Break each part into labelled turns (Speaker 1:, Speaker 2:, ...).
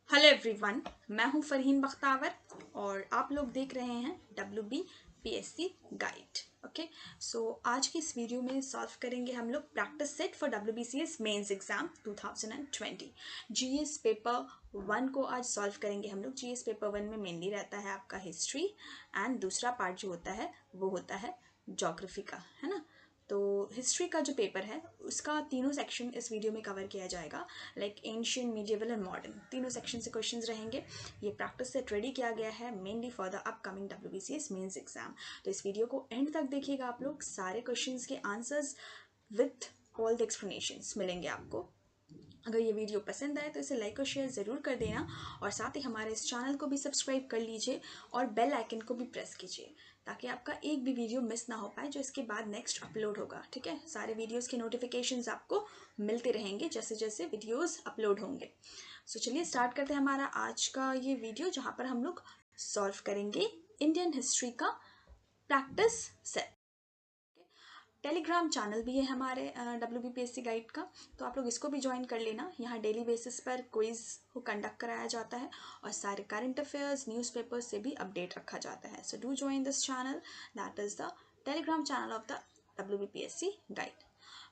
Speaker 1: Hello everyone, मैं हूं फरहीन बख्तावर और आप लोग देख रहे हैं WBPSC गाइड। ओके, सो आज की इस वीडियो में सॉल्व करेंगे हम लोग practice set for WBCS mains exam 2020 GS paper 1 को आज सॉल्व करेंगे हम लोग। जीएस पेपर 1 में मेनली रहता है आपका हिस्ट्री एंड दूसरा पार्ट जो होता है वो होता है ज्योग्राफी का, है ना। तो हिस्ट्री का जो पेपर है उसका तीनों सेक्शन इस वीडियो में कवर किया जाएगा, like ancient, medieval and modern. तीनों सेक्शन से क्वेश्चंस रहेंगे। ये प्रैक्टिस सेट रेडी किया गया है mainly for the upcoming WBCS mains exam. तो इस वीडियो को एंड तक देखिएगा आप लोग। सारे क्वेश्चंस के answers with all the explanations मिलेंगे आपको। अगर ये वीडियो पसंद आए तो इसे लाइक और शेयर ज़रूर कर देना और साथ ही हमारे इस चैनल को भी सब्सक्राइब कर लीजिए और बेल आइकन को भी प्रेस कीजिए ताकि आपका एक भी वीडियो मिस ना हो पाए जो इसके बाद नेक्स्ट अपलोड होगा। ठीक है, सारे वीडियोस के नोटिफिकेशंस आपको मिलते रहेंगे जैसे जैसे वीडियोस अपलोड होंगे। सो चलिए स्टार्ट करते हैं हमारा आज का ये वीडियो, जहाँ पर हम लोग सॉल्व करेंगे इंडियन हिस्ट्री का प्रैक्टिस सेट। टेलीग्राम चैनल भी है हमारे WBPSC गाइड का, तो आप लोग इसको भी ज्वाइन कर लेना। यहाँ डेली बेसिस पर क्विज को कंडक्ट कराया जाता है और सारे करंट अफेयर्स, न्यूज़पेपर्स से भी अपडेट रखा जाता है। So do join this channel, that is the Telegram channel of the WBPSC guide.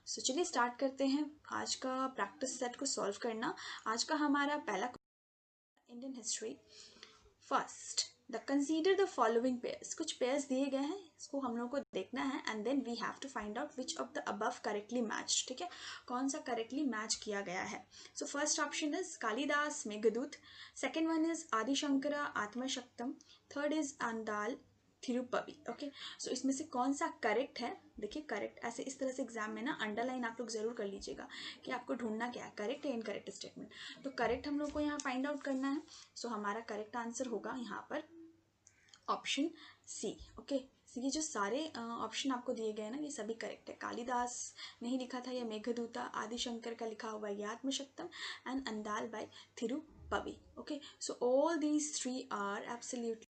Speaker 1: So चलिए स्टार्ट करते हैं आज का प्रैक्टिस सेट को सॉल्व करना। आज का हमारा पहला Indian history. First the consider the following pairs. कुछ पेयर्स दिए गए हैं, इसको हम लोग को देखना है and then we have to find out which of the above correctly matched. ठीक है, कौन सा करेक्टली मैच किया गया है। So first option is Kalidasa Meghaduta, second one is Adishankara Atmashatakam, third is Andal Tiruppavai. Okay, so इसमें से कौन सा करेक्ट है। देखिए करेक्ट ऐसे इस तरह से एग्जाम में ना अंडरलाइन आप लोग जरूर कर लीजिएगा कि आपको ढूंढना क्या है, करेक्ट या इनकरेक्ट स्टेटमेंट। तो करेक्ट हम लोग को यहाँ फाइंड आउट करना है। सो हमारा करेक्ट आंसर होगा यहाँ पर ऑप्शन सी। ओके, ये जो सारे ऑप्शन आपको दिए गए ना ये सभी करेक्ट है। कालिदास नहीं लिखा था या मेघदूता, आदिशंकर का लिखा हुआ है Atmashatakam and Andal by Tiruppavai. Okay, so all these three are absolutely.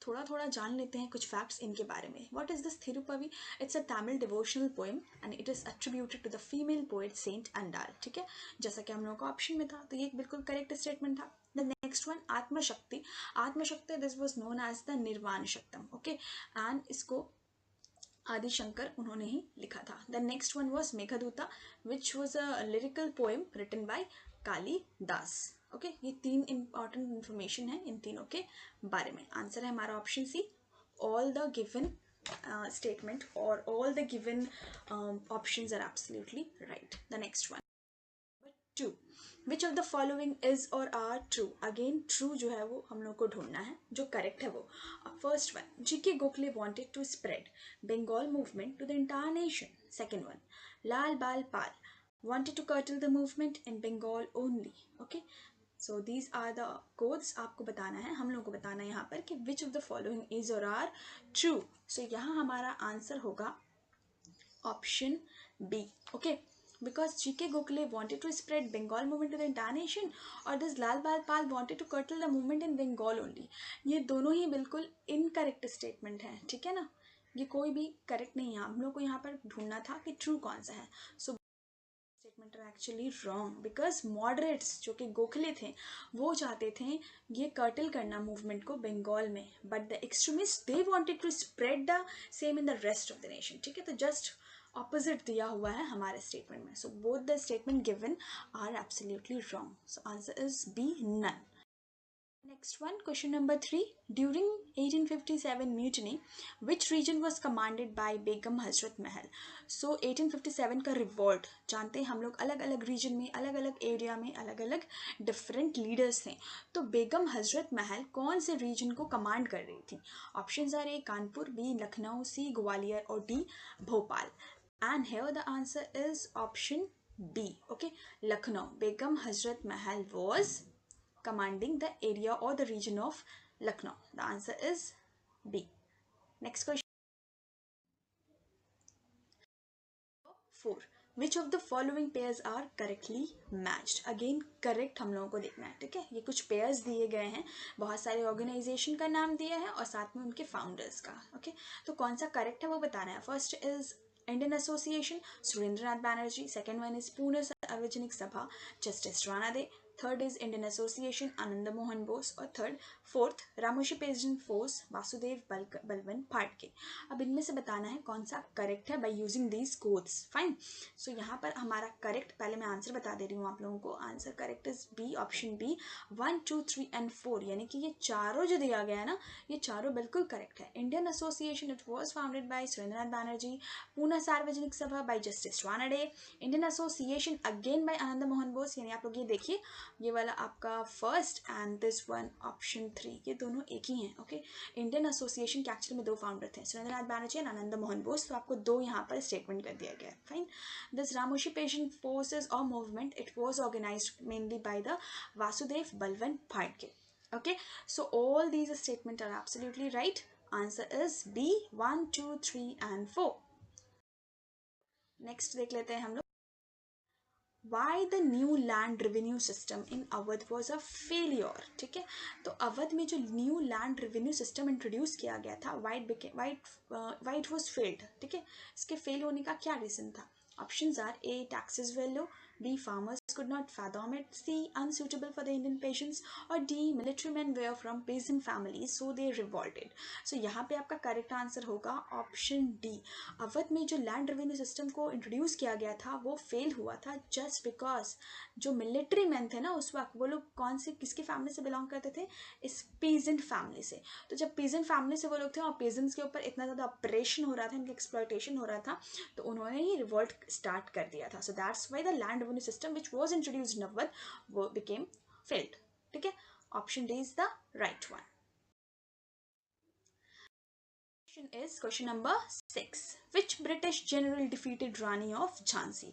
Speaker 1: थोड़ा थोड़ा जान लेते हैं कुछ फैक्ट्स इनके बारे में। What is this Tiruppavai? It's a Tamil devotional poem and it is attributed to the female poet saint Andal. ठीक है, जैसा कि हम लोगों का ऑप्शन में था, तो ये बिल्कुल करेक्ट स्टेटमेंट था। The next one Atmashakti. Atmashakti this was known as the Nirvana Shatakam. Okay, and इसको आदिशंकर उन्होंने ही लिखा था। The next one was Meghaduta which was a lyrical poem written by Kalidasa. Okay, ये तीन इंपॉर्टेंट इंफॉर्मेशन है इन तीनों के बारे में। आंसर है हमारा option C, all the given statement or all the given options are absolutely right. The next one, 2 which of the following is or are true. Again true जो है वो हम लोग को ढूंढना है, जो करेक्ट है वो। First one, GK Gokhale wanted to spread Bengal movement to the entire nation. Second one, Lal Bal Pal wanted to curtail the movement in Bengal only. Okay, so these are the codes आपको बताना है, हम लोग को बताना है यहाँ पर कि which of the following is or are true. So यहाँ हमारा आंसर होगा option B. Okay, because G.K. Gokhale wanted to spread Bengal movement to the entire nation और this Lal Bal Pal wanted to curtail the movement in Bengal only. ये दोनों ही बिल्कुल incorrect statement हैं। ठीक है ना, ये कोई भी करेक्ट नहीं है। हम लोग को यहाँ पर ढूंढना था कि ट्रू कौन सा है। So statement are actually wrong because moderates जो कि गोखले थे वो चाहते थे ये कर्टल करना मूवमेंट को बंगाल में, but the extremist they wanted to spread the same in the rest of the nation. ठीक है, तो जस्ट ऑपोजिट दिया हुआ है हमारे स्टेटमेंट में। So both the statement given are absolutely wrong. So answer is B, none. Next one, question number 3. During 1857 mutiny, which region was commanded by Begum Hazrat Mahal? So 1857 का revolt जानते हैं हम लोग, अलग अलग रीजन में, अलग अलग एरिया में अलग अलग डिफरेंट लीडर्स थे। तो बेगम हजरत महल कौन से रीजन को कमांड कर रही थी? Options are A Kanpur, B Lucknow, C Gwalior और D Bhopal. And here the answer is option B. Okay, Lucknow. Begum Hazrat Mahal was commanding the area or the region of Lucknow. The answer is B. Next question. 4. Which of the following pairs are correctly matched? Again correct हम लोगों को देखना है। ठीक है, ये कुछ pairs दिए गए हैं, बहुत सारे ऑर्गेनाइजेशन का नाम दिया है और साथ में उनके फाउंडर्स का। ओके, तो कौन सा करेक्ट है वो बताना है। First is Indian association, Surendranath Banerjee. Second one is Pune Sarvajanik Sabha, justice Ranade. Third is Indian association Anand Mohan Bose, और fourth Ramoshi peasant force Vasudev Balwant Phadke. अब इनमें से बताना है कौन सा करेक्ट है by using these codes. Fine, so यहाँ पर हमारा करेक्ट, पहले मैं आंसर बता दे रही हूँ आप लोगों को। Answer correct is B, option B 1, 2, 3 and 4, यानी कि ये चारों जो दिया गया है ना, ये चारों बिल्कुल करेक्ट है। Indian association it was founded by Surendranath Banerjee, Poona Sarvajanik Sabha by justice Ranade, Indian association again by Anand Mohan Bose, यानी आप लोग ये देखिए ये वाला आपका first and this one option 3, ये दोनों एक ही हैं। ओके, इंडियन एसोसिएशन के एक्चुअली में दो फाउंडर थे, सुरेंद्रनाथ बैनर्जी एंड आनंद मोहन बोस, तो आपको दो यहाँ पर स्टेटमेंट कर दिया गया है। Fine, this Ramoshi peasant forces और movement it was organized mainly by the Vasudev Balwant Phadke. Okay, so all these statements are absolutely right. Answer is B, 1, 2, 3 and 4. Next देख लेते हैं हम लोग, Why the new land revenue system in Awadh was a failure। ठीक है, तो अवध में जो new land revenue system introduce किया गया था, why it was failed। ठीक है, इसके फेल होने का क्या रीजन था? Options are A, taxes value, B, farmers could not fathom it, C, unsuitable for the Indian patients, और D, military men were from peasant families so they revolted। so यहाँ पे आपका करेक्ट आंसर होगा option D. Awadh में जो land revenue system को introduce किया गया था वो फेल हुआ था जस्ट बिकॉज जो मिलिट्री मैन थे ना उस वक्त, वो लोग कौन से किसकी फैमिली से बिलोंग करते थे? इस पीजेंट फैमिली से। तो जब पीजेंट फैमिली से वो लोग थे और पीजेंट्स के ऊपर इतना ज़्यादा ऑपरेशन हो रहा था, इनका एक्सप्लॉयटेशन हो रहा था, तो उन्होंने ही रिवोल्ट स्टार्ट कर दिया था। So that's why the land revenue system which was introduced in Awadh वो बिकेम फेल्ड। ठीक है, option D is the right one. is question number 6, which British general defeated Rani of Jhansi।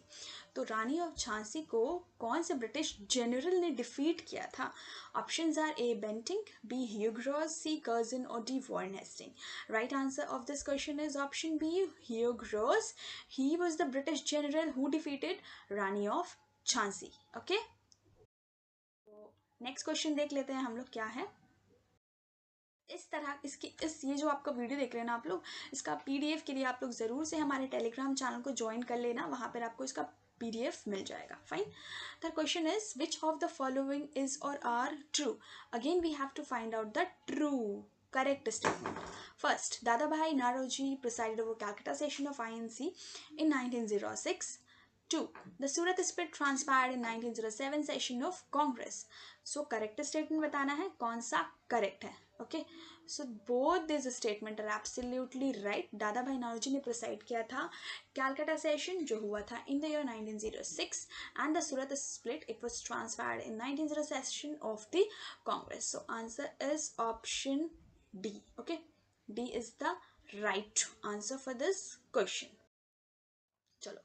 Speaker 1: तो रानी of Jhansi को कौन से ब्रिटिश जनरल ने defeat किया था? Options are A Bentinck, B Hugh Rose, C Curzon और D Warren Hastings. Right answer of this question is option B Hugh Rose. He was the British general who defeated Rani of Jhansi. Okay, next question देख लेते हैं हम लोग क्या है। इस तरह ये जो आपका वीडियो देख रहे हैं ना आप लोग, इसका पीडीएफ के लिए आप लोग ज़रूर से हमारे टेलीग्राम चैनल को ज्वाइन कर लेना, वहाँ पर आपको इसका पीडीएफ मिल जाएगा। Fine, the question is which of the following is or are true. Again we have to find out the true correct statement. First, Dadabhai Naoroji presided over Calcutta session of INC in 1906. 2. The Surat split transpired in 1907 session of Congress. So correct statement बताना है कौन सा correct है। Okay, so both these statement are absolutely right. दादा भाई नारोजी ने preside किया था कैलकाटा सेशन जो हुआ था in the year 1906 and the Surat split it was transferred in 1907 session of the Congress. So answer is option D. Okay, D is the right answer for this question. चलो,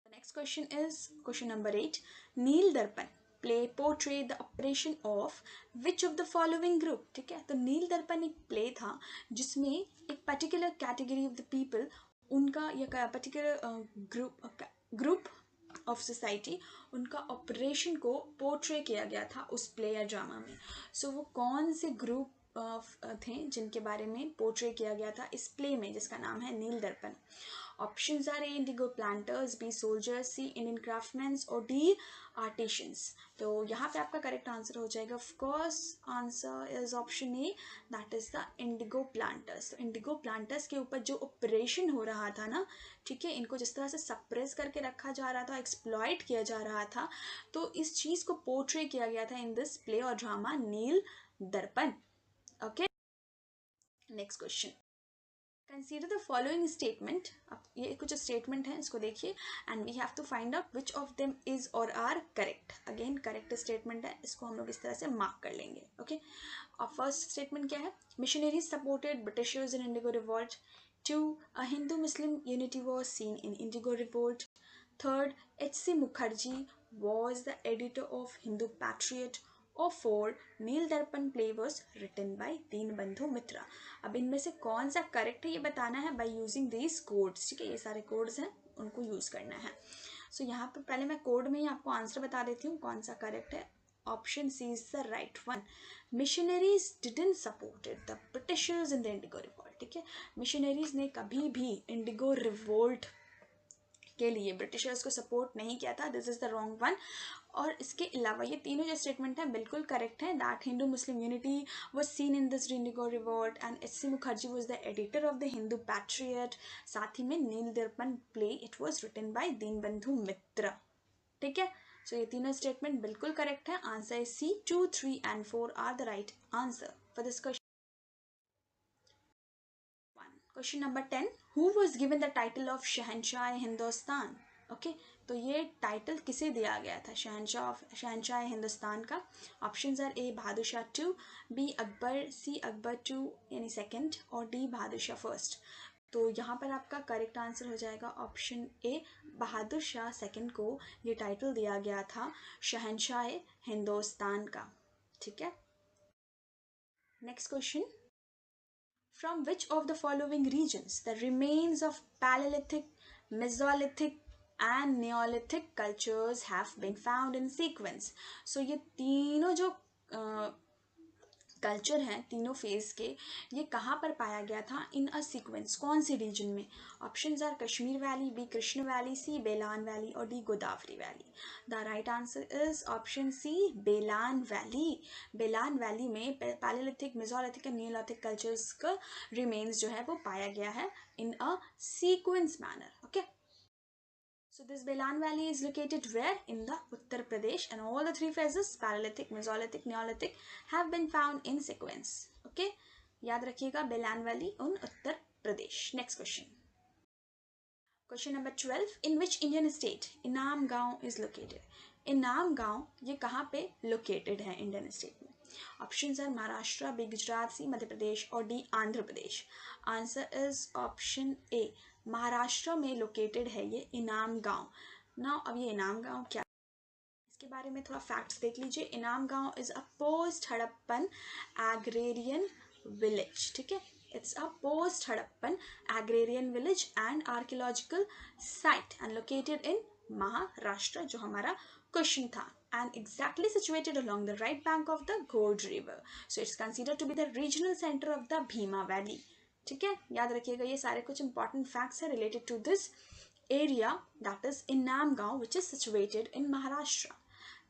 Speaker 1: the next question is question number 8. Nil Darpan play portray the operation of which of the following group. ठीक है, तो नील दर्पण एक play था जिसमें एक particular category of the people, उनका या पर्टिकुलर ग्रुप ऑफ सोसाइटी, उनका ऑपरेशन को पोर्ट्रे किया गया था उस प्ले या ड्रामा में। सो वो कौन से ग्रुप थे जिनके बारे में पोर्ट्रे किया गया था इस प्ले में जिसका नाम है Nil Darpan? Options are A indigo planters, B soldiers, C Indian craftsman और डी आर्टिशंस। तो यहाँ पे आपका करेक्ट आंसर हो जाएगा of course answer is option A, that is the indigo planters. तो इंडिगो प्लांटर्स के ऊपर जो ऑपरेशन हो रहा था ना, ठीक है, इनको जिस तरह से सप्रेस करके रखा जा रहा था, एक्सप्लॉइट किया जा रहा था, तो इस चीज़ को पोर्ट्रे किया गया था इन दिस प्ले और drama Neel Darpan. Okay, next question, consider the following statement. अब ये कुछ स्टेटमेंट है, इसको देखिए and we have to find out which of them is or are correct. Again correct statement है, इसको हम लोग इस तरह से मार्क कर लेंगे। ओके, और फर्स्ट स्टेटमेंट क्या है? Missionaries supported Britishers in Indigo revolt. 2. A Hindu Muslim unity was seen in Indigo revolt. 3rd, H.C. Mukherjee was the editor of Hindu Patriot. और 4, Neel Darpan play was written by Dinabandhu Mitra. अब इनमें से कौन सा करेक्ट है ये बताना है बाय यूजिंग दीज कोड्स। ठीक है, ये सारे कोड्स हैं, उनको यूज करना है। सो यहाँ पे पहले मैं कोड में ही आपको आंसर बता देती हूँ कौन सा करेक्ट है। Option C is the right one. Missionaries didn't supported the Britishers in the indigo revolt. ठीक है, मिशनरीज ने कभी भी इंडिगो रिवोल्ट के लिए ब्रिटिशर्स को सपोर्ट नहीं किया था, this is the wrong one. और इसके अलावा ये तीनों जो स्टेटमेंट हैं बिल्कुल करेक्ट हैं. That Hindu Muslim unity was seen in this indigo revolt and H C. Mukherjee was the editor of the Hindu Patriot. साथ ही में Neel Darpan play it was written by Dinabandhu Mitra. ठीक है, सो ये तीनों स्टेटमेंट बिल्कुल करेक्ट है. Answer is C. 2, 3 and 4 are the right answer for this question. Question number 10. Who was given the title of Shahenshah Hindustan? Okay, तो ये टाइटल किसे दिया गया था शहनशाह हिंदुस्तान का? Options are A Bahadur Shah 2, B Akbar, C Akbar 2 यानी सेकंड, और डी बहादुर शाह फर्स्ट. तो यहाँ पर आपका करेक्ट आंसर हो जाएगा option A Bahadur Shah second को ये टाइटल दिया गया था शहनशाह हिंदुस्तान का. ठीक है, next question. From which of the following regions the remains of Paleolithic, Mesolithic and Neolithic cultures have been found in sequence? So ये तीनों जो कल्चर हैं तीनों फेज के, ये कहाँ पर पाया गया था इन अ सीक्वेंस, कौन से रीजन में? Options are Kashmir valley, B Krishna valley, C Belan valley और D Godavari valley. The right answer is option C Belan valley. Belan valley में paleolithic, mesolithic and neolithic cultures का रिमेन्स जो है वो पाया गया है in a sequence manner. Okay, so this Belan Valley is located where? In the Uttar Pradesh, and all the three phases Paleolithic, Mesolithic, Neolithic have been found in sequence. Okay, याद रखिएगा Belan Valley in Uttar Pradesh. Next question. Question number 12. In which Indian state Inam Gaon is located? Inam Gaon ये कहाँ पे located है Indian state में? Options are Maharashtra, B Gujarat, C Madhya Pradesh और D Andhra Pradesh. Answer is option A. Maharashtra में located है ये इनाम गांव. नाउ अब ये इनाम गांव क्या, इसके बारे में थोड़ा फैक्ट्स देख लीजिए. इनाम गांव is a post Harappan agrarian village. ठीक है, it's a post Harappan agrarian village and archaeological site and located in Maharashtra, जो हमारा क्वेश्चन था, and exactly situated along the right bank of the Gord River. So it's considered to be the regional center of the Bhima Valley. ठीक है, याद रखिएगा ये सारे कुछ इंपॉर्टेंट फैक्ट्स है related to this area that is Inamgaon which is situated in Maharashtra.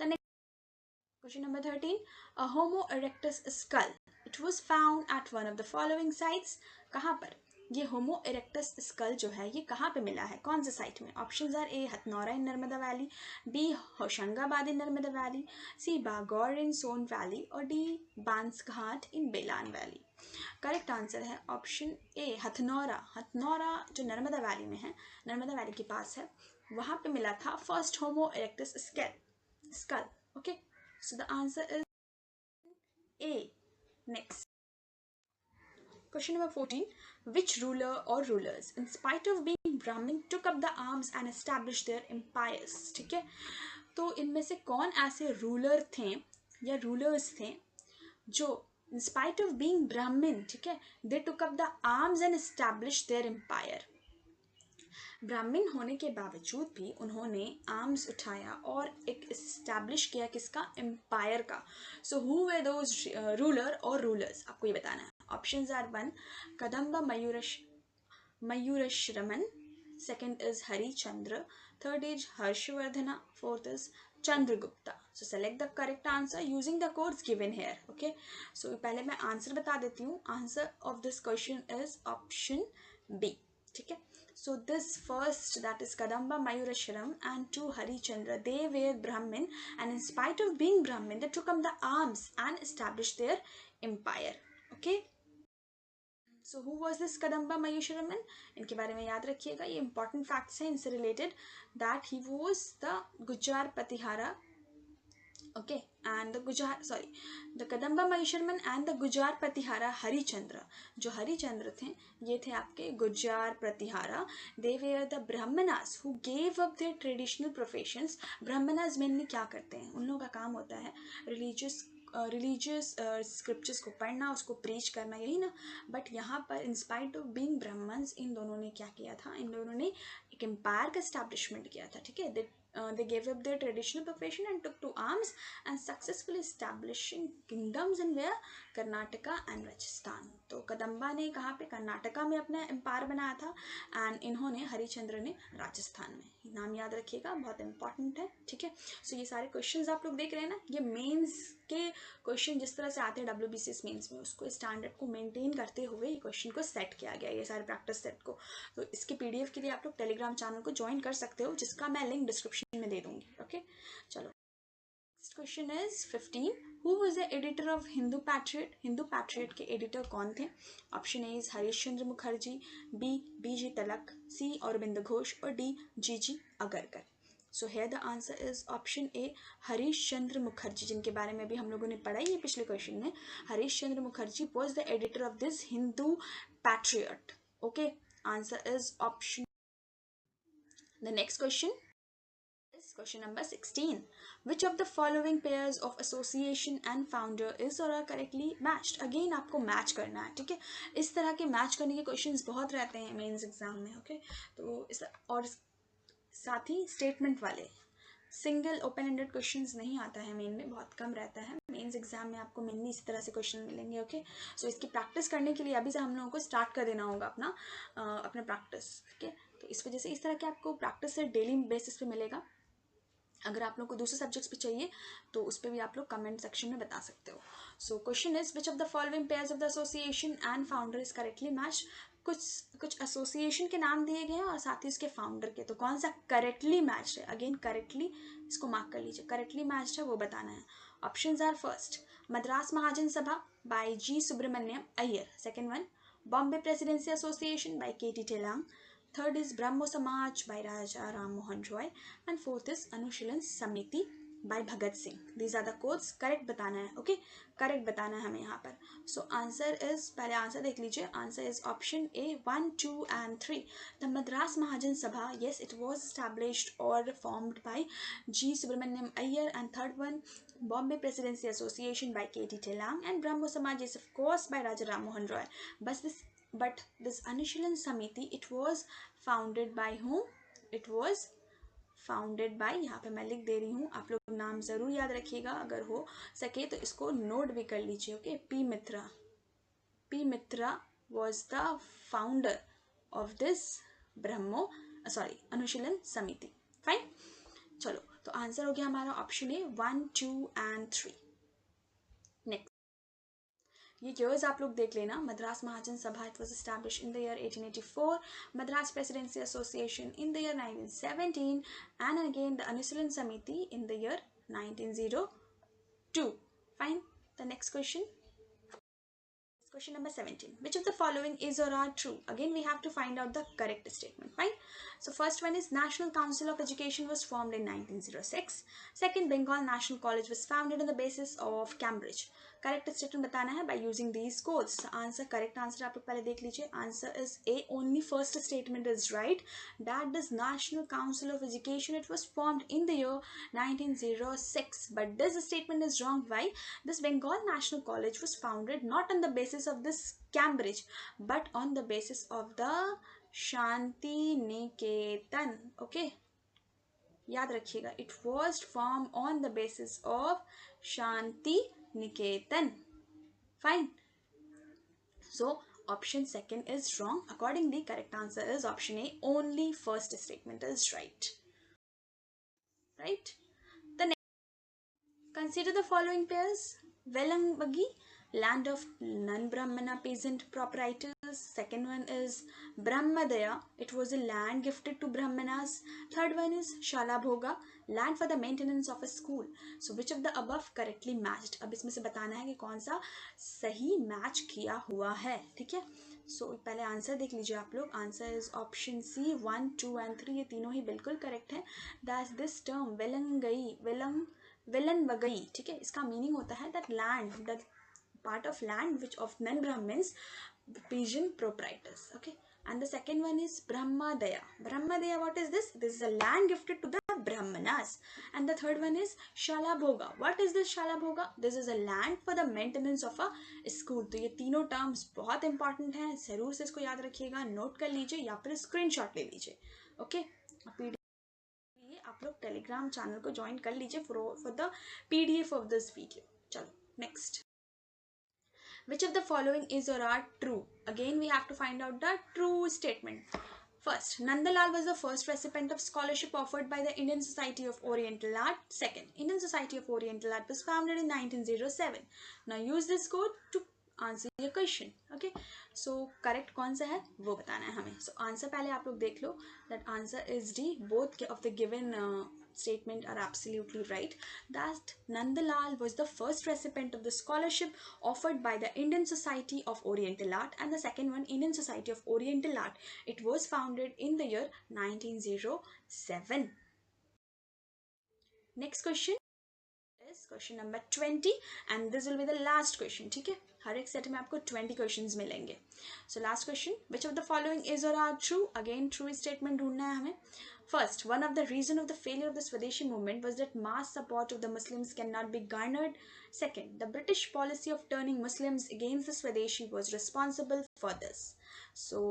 Speaker 1: The next question number 13. A homo erectus skull it was found at one of the following sites. कहाँ पर ये होमो इरेक्टस स्कल जो है ये कहाँ पे मिला है, कौन से साइट में? Options are A Hathnora in Narmada valley, B Hoshangabad in Narmada valley, C Bagor in Son valley और D Bansghat in Belan valley. Correct answer है ऑप्शन ए हथनौरा. हथनौरा जो नर्मदा वैली में है, नर्मदा वैली के पास है, वहाँ पे मिला था first homo erectus skull. Okay, so the answer is A. Next question number 14. Which ruler or rulers in spite of being Brahmin took up the arms and established their empires? ठीक है, तो इनमें से कौन ऐसे रूलर थे या rulers थे जो in spite of being Brahmin, ठीक है, they took up the arms and established their empire. ब्राह्मण होने के बावजूद भी उन्होंने आर्म्स उठाया और एक इस्टेब्लिश किया किसका, एम्पायर का. So who were those ruler or rulers, आपको ये बताना है. Options are 1 Kadamba Mayurasharman, second is Harichandra, third is Harshavardhana, fourth is Chandragupta. So select the correct answer using the codes given here. Okay, so पहले मैं आंसर बता देती हूँ. Answer of this question is option B. ठीक है, so this first, that is Kadamba Mayurashram and 2 Harichandra, they were Brahmin and in spite of being Brahmin they took up the arms and established their empire. Okay, so who was this Kadamba Mayurashram? इनके बारे में याद रखिएगा, ये important facts हैं इनसे related, that he was the Gujar Patihara. Okay, and the Kadamba Mahishwarman and the Gujar Pratihara Harichandra. जो हरिचंद्र थे ये थे आपके गुज्जार Pratihara. They were the Brahmanas who gave up their traditional professions. Brahmanas mainly क्या करते हैं, उन लोगों का काम होता है रिलीजियस स्क्रिप्चर्स को पढ़ना, उसको प्रीच करना, यही ना. बट यहाँ पर in spite of being Brahmins इन दोनों ने क्या किया था, इन दोनों ने एक एम्पायर का एस्टैब्लिशमेंट किया था. ठीक है, they gave up their traditional profession and took to arms and successfully establishing kingdoms in where Karnataka and Rajasthan. तो कदम्बा ने कहाँ पे, कर्नाटका में अपना एम्पायर बनाया था एंड इन्होंने हरिश्चंद्र ने राजस्थान में. नाम याद रखिएगा, बहुत इंपॉर्टेंट है. ठीक है, सो ये सारे क्वेश्चंस आप लोग देख रहे हैं ना, ये मेंस के क्वेश्चन जिस तरह से आते हैं WBCS मेंस में, उसको स्टैंडर्ड को मेंटेन करते हुए ये क्वेश्चन को सेट किया गया, ये सारे प्रैक्टिस सेट को. तो इसके PDF के लिए आप लोग टेलीग्राम चैनल को ज्वाइन कर सकते हो, जिसका मैं लिंक डिस्क्रिप्शन में दे दूंगी. ओके, चलो. Next question is 15. Who was the editor of Hindu Patriot? Hindu Patriot के एडिटर कौन थे? Option A is Harishchandra Mukherjee, B BG Tilak, C Arvind Ghosh और D GG Agarkar. So here the answer is option A Harishchandra Mukherjee, जिनके बारे में भी हम लोगों ने पढ़ा ही है पिछले क्वेश्चन में. Harishchandra Mukherjee was the editor of this Hindu patriot. Okay, answer is option. The next question, question number 16. Which of the following pairs of association and founder is or are correctly matched? Again आपको match करना है. ठीक है, इस तरह के match करने के क्वेश्चंस बहुत रहते हैं मेंस एग्जाम में. ओके, तो इस और साथ ही स्टेटमेंट वाले सिंगल ओपन एंडेड क्वेश्चंस नहीं आता है मेन में, बहुत कम रहता है. मेंस एग्जाम में आपको मेनली इस तरह से क्वेश्चन मिलेंगे. ओके, सो इसकी प्रैक्टिस करने के लिए अभी से हम लोगों को स्टार्ट कर देना होगा अपना प्रैक्टिस. ठीक है, तो इस वजह से इस तरह के आपको प्रैक्टिस से डेली बेसिस पे मिलेगा. अगर आप लोग को दूसरे सब्जेक्ट्स पे चाहिए तो उस पर भी आप लोग कमेंट सेक्शन में बता सकते हो. So question is which of the following pairs of the association and founder is correctly match. कुछ एसोसिएशन के नाम दिए गए हैं और साथ ही उसके फाउंडर के, तो कौन सा करेक्टली मैच है? अगेन करेक्टली, इसको मार्क कर लीजिए, करेक्टली मैच है वो बताना है. Options are first Madras Mahajan Sabha by G Subramania Iyer, second one Bombay Presidency Association by KT Telang, third is Brahmo Samaj by Raja Ram Mohan Roy, and fourth is Anushilan Samiti by Bhagat Singh. These are the codes. Correct बताना है. Okay, correct बताना है हमें यहाँ पर. So answer is, पहले answer देख लीजिए. Answer is option A 1, 2 and 3. The Madras Mahajan Sabha, yes, it was established or formed by G Subramaniam Iyer, and third one Bombay Presidency Association by KT Telang, and Brahmo Samaj is of course by Raja Ram Mohan Roy. But this Anushilan Samiti, it was founded by whom? It was founded by, यहाँ पे मैं लिख दे रही हूँ, आप लोग नाम ज़रूर याद रखिएगा, अगर हो सके तो इसको नोट भी कर लीजिए. Okay, P Mitra was the founder of this Anushilan Samiti. Fine, चलो, तो आंसर हो गया हमारा ऑप्शन ए 1, 2 and 3. नेक्स्ट, ये ईयर्स आप लोग देख लेना. Madras Mahajan Sabha, it was establish in the year 1884. Madras presidency association in the year 1917, and again the Anushilan Samiti in the year 1902. Fine, the next question, question number 17. Which of the following is or are true? Again we have to find out the correct statement. Fine, so first one is National Council of Education was formed in 1906. Second, Bengal National College was founded on the basis of Cambridge. Correct statement बताना है by using these codes. Answer, correct answer आप लोग पहले देख लीजिए. Answer is A, only first statement is right. That this National Council of Education, it was formed in the year 1906. But this statement is wrong. Why? This Bengal National College was founded not on the basis of this Cambridge, but on the basis of the Shanti Niketan. Okay, याद रखिएगा, it was formed on the basis of Shanti Niketan. Fine, so option second is wrong. Accordingly, correct answer is option A, only first statement is right. Right, the next, consider the following pairs. Velambagi, land of non-Brahmana peasant proprietors. Second one is Brahmadaya, it was a land gifted to Brahmanas. Third one is Shalabhoga, land for the maintenance of a school. So which of the above correctly matched? अब इसमें से बताना है कि कौन सा सही match किया हुआ है. ठीक है, सो पहले आंसर देख लीजिए आप लोग. Answer is option C 1, 2 and 3. ये तीनों ही बिल्कुल करेक्ट है. That's this term Vellanvagai. ठीक है, इसका मीनिंग होता है that land, that part of land which of non-Brahmins, peasant proprietors. Okay, and the second one is Brahmadaya. Brahmadaya, what is this? This is a land gifted to the Brahmanas. And the third one is Shalabhoga. What is this Shalabhoga? This is a land for the maintenance of a school. तो ये तीनों terms बहुत important हैं, जरूर से इसको याद रखिएगा, नोट कर लीजिए या फिर स्क्रीनशॉट ले लीजिए. ओके, आप लोग टेलीग्राम चैनल को ज्वाइन कर लीजिए for the PDF of this video. चलो next. Which of the following is or are true? Again, we have to find out the true statement. First, Nandalal was the first recipient of scholarship offered by the Indian Society of Oriental Art. Second, Indian Society of Oriental Art was founded in 1907. Now use this code to answer your question. Okay, so correct कौन सा है वो बताना है हमें. So answer पहले आप लोग देख लो. That answer is D. Both of the given statement are absolutely right. That Nandalal was the first recipient of the scholarship offered by the Indian Society of Oriental Art, and the second one, Indian Society of Oriental Art. It was founded in the year 1907. Next question is question number 20, and this will be the last question. ठीक है, हर एक set में आपको 20 questions मिलेंगे. So last question, which of the following is or are true? Again, true statement ढूंढना है हमें. First, one of the reasons of the failure of the Swadeshi movement was that mass support of the Muslims cannot be garnered. Second, the British policy of turning Muslims against the Swadeshi was responsible for this. So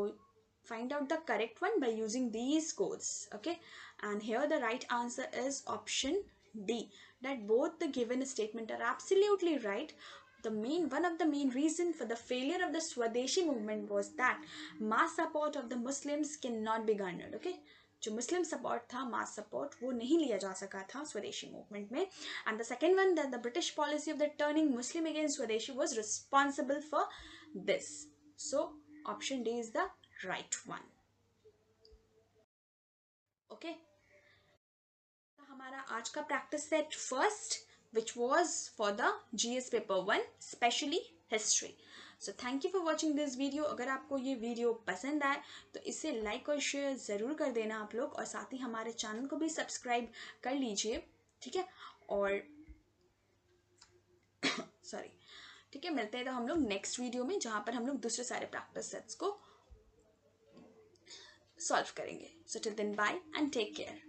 Speaker 1: find out the correct one by using these codes. Okay, and here the right answer is option D, that both the given statement are absolutely right. One of the main reason for the failure of the Swadeshi movement was that mass support of the Muslims cannot be garnered. Okay, जो Muslim support था, मास support, वो नहीं लिया जा सका था Swadeshi movement में. And the second one, that the British policy of the turning Muslim against Swadeshi was responsible for this. So option D is the right one. Okay, हमारा आज का practice set first, which was for the GS paper 1, specially history. So thank you for watching this video. अगर आपको ये video पसंद आए तो इसे लाइक और शेयर ज़रूर कर देना आप लोग, और साथ ही हमारे चैनल को भी सब्सक्राइब कर लीजिए. ठीक है, और सॉरी, ठीक है, मिलते हैं तो हम लोग नेक्स्ट वीडियो में, जहाँ पर हम लोग दूसरे सारे प्रैक्टिस सेट्स को सॉल्व करेंगे. So till then bye and take care.